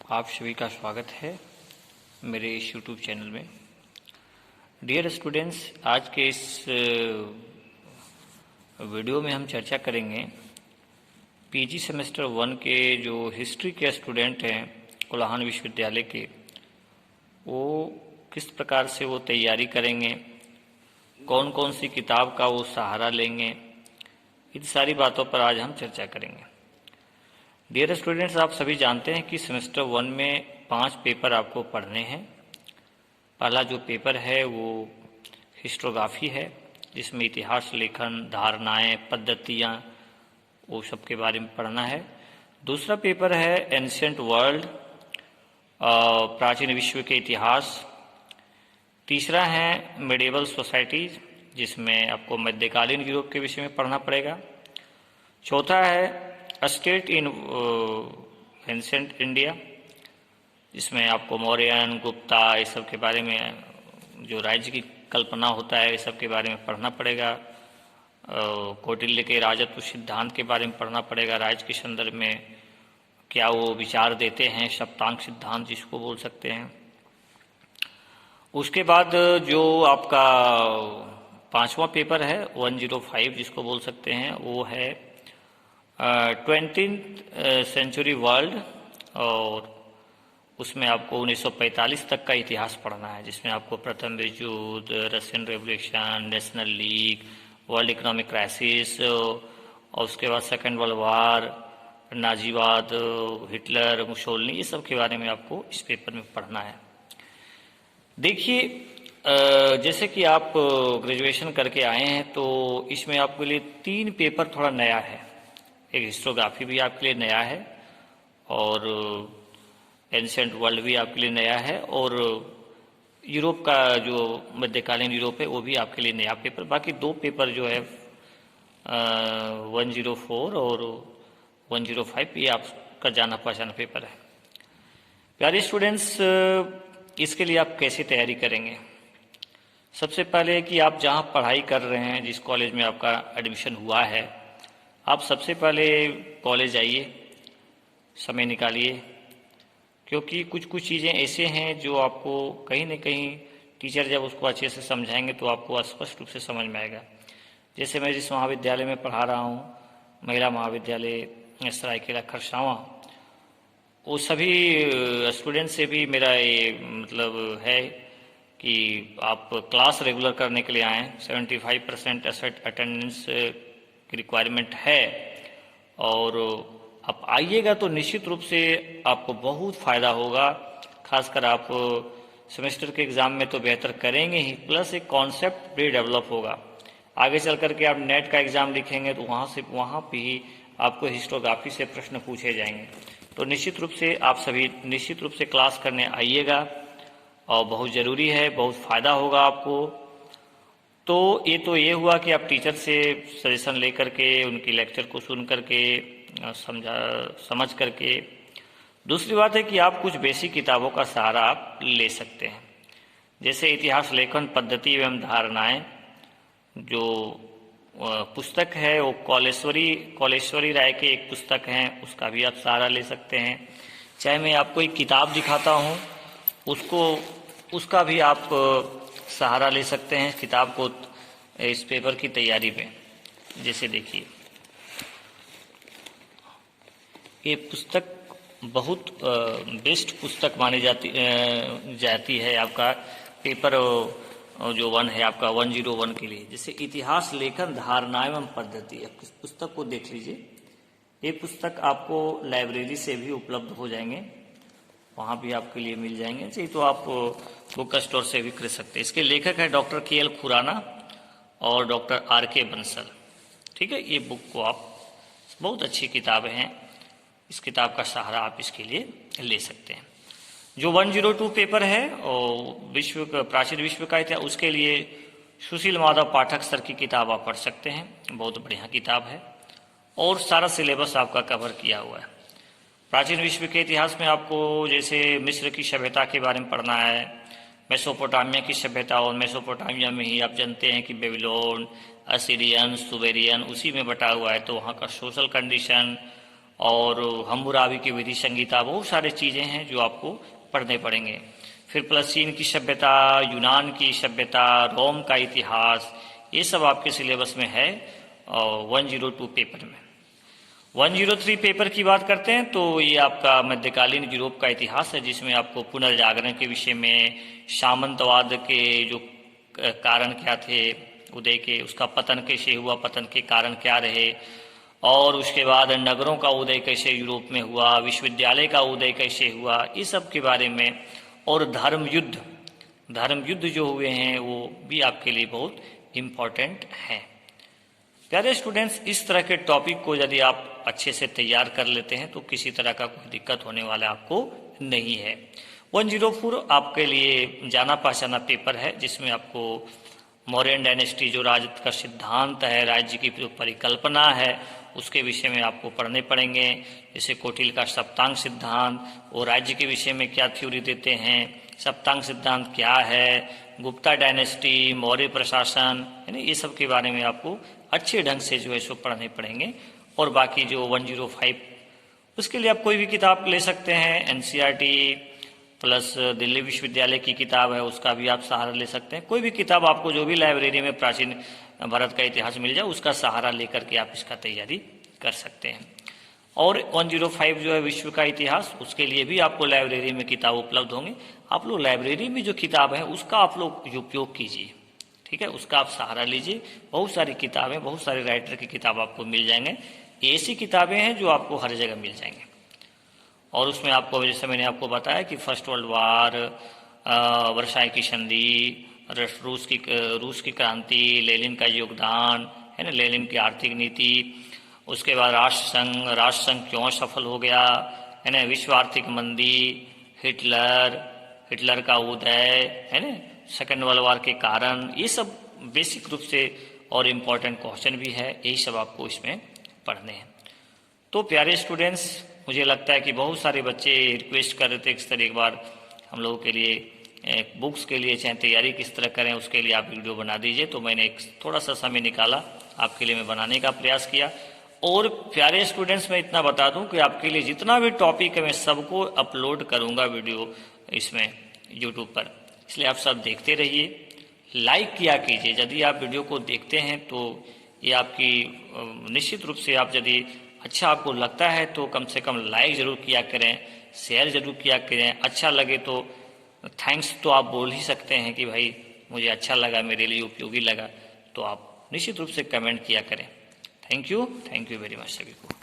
आप सभी का स्वागत है मेरे इस यूट्यूब चैनल में। डियर स्टूडेंट्स, आज के इस वीडियो में हम चर्चा करेंगे पीजी सेमेस्टर 1 के जो हिस्ट्री के स्टूडेंट हैं कोल्हान विश्वविद्यालय के, वो किस प्रकार से वो तैयारी करेंगे, कौन कौन सी किताब का वो सहारा लेंगे, इन सारी बातों पर आज हम चर्चा करेंगे। डियर स्टूडेंट्स, आप सभी जानते हैं कि सेमेस्टर 1 में 5 पेपर आपको पढ़ने हैं। पहला जो पेपर है वो हिस्टोग्राफी है, जिसमें इतिहास लेखन, धारणाएं, पद्धतियाँ, वो सब के बारे में पढ़ना है। दूसरा पेपर है एंशिएंट वर्ल्ड, प्राचीन विश्व के इतिहास। तीसरा है मेडिवल सोसाइटीज, जिसमें आपको मध्यकालीन यूरोप के विषय में पढ़ना पड़ेगा। चौथा है स्टेट इन एंशिएंट इंडिया, जिसमें आपको मौर्यन, गुप्ता, ये सब के बारे में, जो राज्य की कल्पना होता है, ये सब के बारे में पढ़ना पड़ेगा। कौटिल्य के राजत्व सिद्धांत के बारे में पढ़ना पड़ेगा, राज्य के संदर्भ में क्या वो विचार देते हैं, सप्तांग सिद्धांत जिसको बोल सकते हैं। उसके बाद जो आपका 5वां पेपर है 105 जिसको बोल सकते हैं, वो है 20th सेंचुरी वर्ल्ड, और उसमें आपको 1945 तक का इतिहास पढ़ना है, जिसमें आपको प्रथम विश्व युद्ध, Russian revolution, national league, world economic crisis, और उसके बाद सेकेंड वर्ल्ड वार, नाजीवाद, हिटलर, मुसोलिनी, ये सब के बारे में आपको इस पेपर में पढ़ना है। देखिए, जैसे कि आप ग्रेजुएशन करके आए हैं, तो इसमें आपके लिए 3 पेपर थोड़ा नया है। एक हिस्टोग्राफी भी आपके लिए नया है, और एंशिएंट वर्ल्ड भी आपके लिए नया है, और यूरोप का जो मध्यकालीन यूरोप है वो भी आपके लिए नया पेपर। बाकी 2 पेपर जो है 104 और 105, ये आपका जाना पहचाना पेपर है। प्यारे स्टूडेंट्स, इसके लिए आप कैसे तैयारी करेंगे? सबसे पहले कि आप जहाँ पढ़ाई कर रहे हैं, जिस कॉलेज में आपका एडमिशन हुआ है, आप सबसे पहले कॉलेज आइए, समय निकालिए, क्योंकि कुछ कुछ चीज़ें ऐसे हैं जो आपको कहीं न कहीं टीचर जब उसको अच्छे से समझाएंगे तो आपको स्पष्ट रूप से समझ में आएगा। जैसे मैं जिस महाविद्यालय में पढ़ा रहा हूँ, महिला महाविद्यालय सरायकेला खरसावां, वो सभी स्टूडेंट से भी मेरा ये मतलब है कि आप क्लास रेगुलर करने के लिए आएँ। 75% अटेंडेंस की रिक्वायरमेंट है, और आप आइएगा तो निश्चित रूप से आपको बहुत फ़ायदा होगा। खासकर आप सेमेस्टर के एग्ज़ाम में तो बेहतर करेंगे ही, प्लस एक कॉन्सेप्ट भी डेवलप होगा। आगे चल करके आप नेट का एग्ज़ाम लिखेंगे तो वहाँ भी आपको हिस्टोग्राफी से प्रश्न पूछे जाएंगे। तो निश्चित रूप से आप सभी निश्चित रूप से क्लास करने आइएगा, और बहुत ज़रूरी है, बहुत फ़ायदा होगा आपको। तो ये हुआ कि आप टीचर से सजेशन ले करके, उनकी लेक्चर को सुन करके, समझ करके। दूसरी बात है कि आप कुछ बेसिक किताबों का सहारा आप ले सकते हैं, जैसे इतिहास लेखन, पद्धति एवं धारणाएं, जो पुस्तक है वो कॉलेश्वरी राय के एक पुस्तक है, उसका भी आप सहारा ले सकते हैं। चाहे मैं आपको एक किताब दिखाता हूँ, उसका भी आप सहारा ले सकते हैं किताब को इस पेपर की तैयारी में। जैसे देखिए, ये पुस्तक बहुत बेस्ट पुस्तक मानी जाती है आपका पेपर जो 1 है आपका 101 के लिए। जैसे इतिहास लेखन, धारणाएं एवं पद्धति, इस पुस्तक को देख लीजिए। ये पुस्तक आपको लाइब्रेरी से भी उपलब्ध हो जाएंगे, वहाँ भी आपके लिए मिल जाएंगे। चाहिए तो आप बुक स्टोर से भी खरीद सकते हैं। इसके लेखक है डॉक्टर KL खुराना और डॉक्टर RK बंसल। ठीक है, ये बुक को आप, बहुत अच्छी किताबें हैं, इस किताब का सहारा आप इसके लिए ले सकते हैं। जो 102 पेपर है और प्राचीन विश्व का इतिहास, उसके लिए सुशील माधव पाठक सर की किताब आप पढ़ सकते हैं, बहुत बढ़िया किताब है, और सारा सिलेबस आपका कवर किया हुआ है। प्राचीन विश्व के इतिहास में आपको जैसे मिस्र की सभ्यता के बारे में पढ़ना है, मेसोपोटामिया की सभ्यता, और मेसोपोटामिया में ही आप जानते हैं कि बेबीलोन, असीरियन, सुमेरियन उसी में बटा हुआ है, तो वहाँ का सोशल कंडीशन, और हम्मुराबी की विधि संगीता, बहुत सारी चीज़ें हैं जो आपको पढ़ने पड़ेंगे। फिर प्लस चीन की सभ्यता, यूनान की सभ्यता, रोम का इतिहास, ये सब आपके सिलेबस में है 102 पेपर में। 103 पेपर की बात करते हैं तो ये आपका मध्यकालीन यूरोप का इतिहास है, जिसमें आपको पुनर्जागरण के विषय में, सामंतवाद के जो कारण क्या थे उदय के, उसका पतन कैसे हुआ, पतन के कारण क्या रहे, और उसके बाद नगरों का उदय कैसे यूरोप में हुआ, विश्वविद्यालय का उदय कैसे हुआ, इस सब के बारे में। और धर्म युद्ध जो हुए हैं वो भी आपके लिए बहुत इम्पोर्टेंट हैं। प्यारे स्टूडेंट्स, इस तरह के टॉपिक को यदि आप अच्छे से तैयार कर लेते हैं तो किसी तरह का कोई दिक्कत होने वाला आपको नहीं है। 104 आपके लिए जाना पहचाना पेपर है, जिसमें आपको मौर्यन डायनेस्टी, जो राज्य का सिद्धांत है, राज्य की जो परिकल्पना है, उसके विषय में आपको पढ़ने पड़ेंगे। जैसे कौटिल्य का सप्तांग सिद्धांत, वो राज्य के विषय में क्या थ्योरी देते हैं, सप्तांग सिद्धांत क्या है, गुप्ता डायनेस्टी, मौर्य प्रशासन, यानी ये सब के बारे में आपको अच्छे ढंग से जो है सो पढ़ने पड़ेंगे। और बाकी जो 105, उसके लिए आप कोई भी किताब ले सकते हैं, NCERT प्लस दिल्ली विश्वविद्यालय की किताब है, उसका भी आप सहारा ले सकते हैं। कोई भी किताब आपको जो भी लाइब्रेरी में प्राचीन भारत का इतिहास मिल जाए, उसका सहारा लेकर के आप इसका तैयारी कर सकते हैं। और 105 जो है विश्व का इतिहास, उसके लिए भी आपको लाइब्रेरी में किताब उपलब्ध होंगे। आप लोग लाइब्रेरी में जो किताब है उसका आप लोग उपयोग कीजिए, ठीक है, उसका आप सहारा लीजिए। बहुत सारी किताबें, बहुत सारे राइटर की किताब आपको मिल जाएंगे। ऐसी किताबें हैं जो आपको हर जगह मिल जाएंगे। और उसमें आपको, जैसे मैंने आपको बताया कि फर्स्ट वर्ल्ड वार, वर्साई की संधि, रूस की क्रांति, लेनिन का योगदान है ना, लेनिन की आर्थिक नीति, उसके बाद राष्ट्र संघ क्यों सफल हो गया है ना, विश्व आर्थिक मंदी, हिटलर का उदय है ना, सेकेंड वर्ल्ड वार के कारण, ये सब बेसिक रूप से और इम्पोर्टेंट क्वेश्चन भी है, यही सब आपको इसमें पढ़ने हैं। तो प्यारे स्टूडेंट्स, मुझे लगता है कि बहुत सारे बच्चे रिक्वेस्ट कर रहे थे इस तरह एक बार हम लोगों के लिए बुक्स के लिए चाहे तैयारी किस तरह करें, उसके लिए आप वीडियो बना दीजिए। तो मैंने एक थोड़ा सा समय निकाला आपके लिए, मैं बनाने का प्रयास किया। और प्यारे स्टूडेंट्स, मैं इतना बता दूं कि आपके लिए जितना भी टॉपिक है मैं सबको अपलोड करूंगा वीडियो इसमें यूट्यूब पर, इसलिए आप सब देखते रहिए, लाइक किया कीजिए। यदि आप वीडियो को देखते हैं तो ये आपकी निश्चित रूप से, आप यदि अच्छा आपको लगता है तो कम से कम लाइक ज़रूर किया करें, शेयर ज़रूर किया करें। अच्छा लगे तो थैंक्स तो आप बोल ही सकते हैं कि भाई मुझे अच्छा लगा, मेरे लिए उपयोगी लगा, तो आप निश्चित रूप से कमेंट किया करें। थैंक यू वेरी मच सभी को।